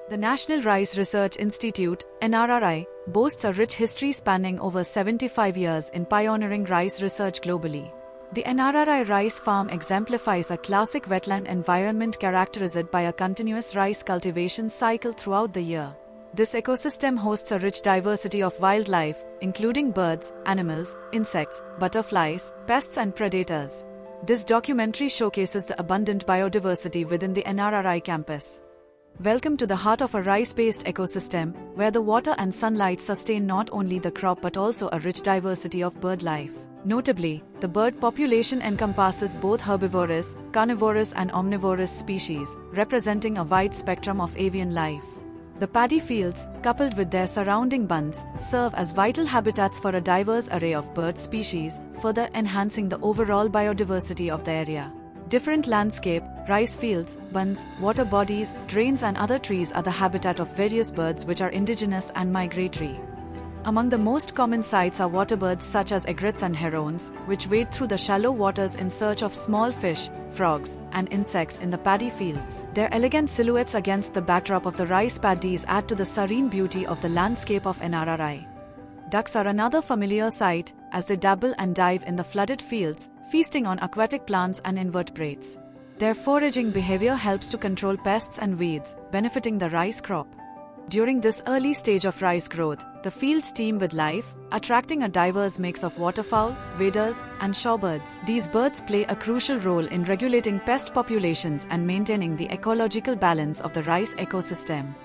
The National Rice Research Institute, NRRI, boasts a rich history spanning over 75 years in pioneering rice research globally. The NRRI rice farm exemplifies a classic wetland environment characterized by a continuous rice cultivation cycle throughout the year. This ecosystem hosts a rich diversity of wildlife, including birds, animals, insects, butterflies, pests and predators. This documentary showcases the abundant biodiversity within the NRRI campus. Welcome to the heart of a rice-based ecosystem, where the water and sunlight sustain not only the crop but also a rich diversity of bird life. Notably, the bird population encompasses both herbivorous, carnivorous and omnivorous species, representing a wide spectrum of avian life. The paddy fields, coupled with their surrounding bunds, serve as vital habitats for a diverse array of bird species, further enhancing the overall biodiversity of the area. Different landscape, rice fields, bunds, water bodies, drains and other trees are the habitat of various birds which are indigenous and migratory. Among the most common sights are waterbirds such as egrets and herons, which wade through the shallow waters in search of small fish, frogs, and insects in the paddy fields. Their elegant silhouettes against the backdrop of the rice paddies add to the serene beauty of the landscape of NRRI. Ducks are another familiar sight, as they dabble and dive in the flooded fields, feasting on aquatic plants and invertebrates. Their foraging behavior helps to control pests and weeds, benefiting the rice crop. During this early stage of rice growth, the fields teem with life, attracting a diverse mix of waterfowl, waders, and shorebirds. These birds play a crucial role in regulating pest populations and maintaining the ecological balance of the rice ecosystem.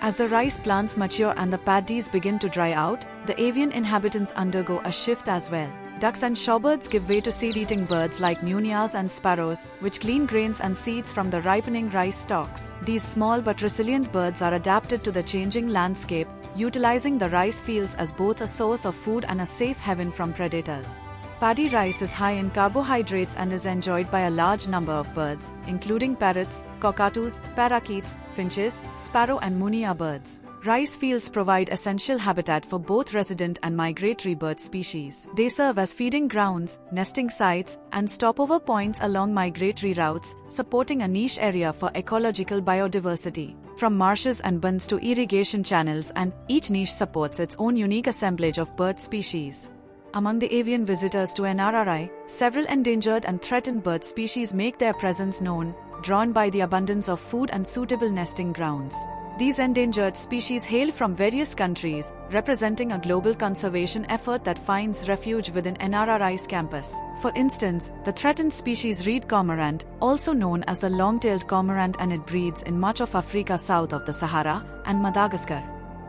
As the rice plants mature and the paddies begin to dry out, the avian inhabitants undergo a shift as well. Ducks and shorebirds give way to seed-eating birds like munias and sparrows, which glean grains and seeds from the ripening rice stalks. These small but resilient birds are adapted to the changing landscape, utilizing the rice fields as both a source of food and a safe haven from predators. Paddy rice is high in carbohydrates and is enjoyed by a large number of birds, including parrots, cockatoos, parakeets, finches, sparrow and munia birds. Rice fields provide essential habitat for both resident and migratory bird species. They serve as feeding grounds, nesting sites, and stopover points along migratory routes, supporting a niche area for ecological biodiversity. From marshes and bunds to irrigation channels, and each niche supports its own unique assemblage of bird species. Among the avian visitors to NRRI, several endangered and threatened bird species make their presence known, drawn by the abundance of food and suitable nesting grounds. These endangered species hail from various countries, representing a global conservation effort that finds refuge within NRRI's campus. For instance, the threatened species reed cormorant, also known as the long-tailed cormorant, and it breeds in much of Africa south of the Sahara and Madagascar.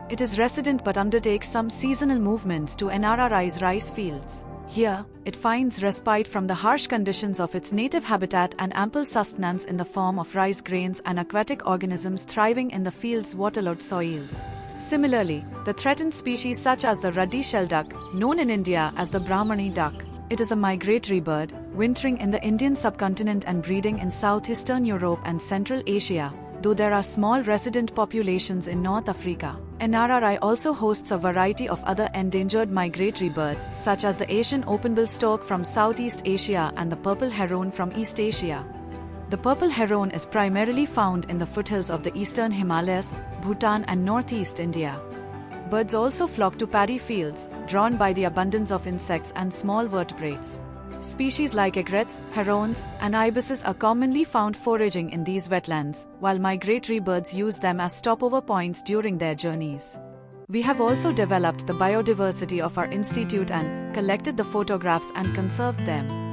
It is resident but undertakes some seasonal movements to NRRI's rice fields. Here, it finds respite from the harsh conditions of its native habitat and ample sustenance in the form of rice grains and aquatic organisms thriving in the field's waterlogged soils. Similarly, the threatened species such as the ruddy shelduck, known in India as the Brahmani duck, it is a migratory bird, wintering in the Indian subcontinent and breeding in southeastern Europe and Central Asia, though there are small resident populations in North Africa. NRRI also hosts a variety of other endangered migratory birds, such as the Asian openbill stork from Southeast Asia and the purple heron from East Asia. The purple heron is primarily found in the foothills of the eastern Himalayas, Bhutan and northeast India. Birds also flock to paddy fields, drawn by the abundance of insects and small vertebrates. Species like egrets, herons, and ibises are commonly found foraging in these wetlands, while migratory birds use them as stopover points during their journeys. We have also developed the biodiversity of our institute and collected the photographs and conserved them.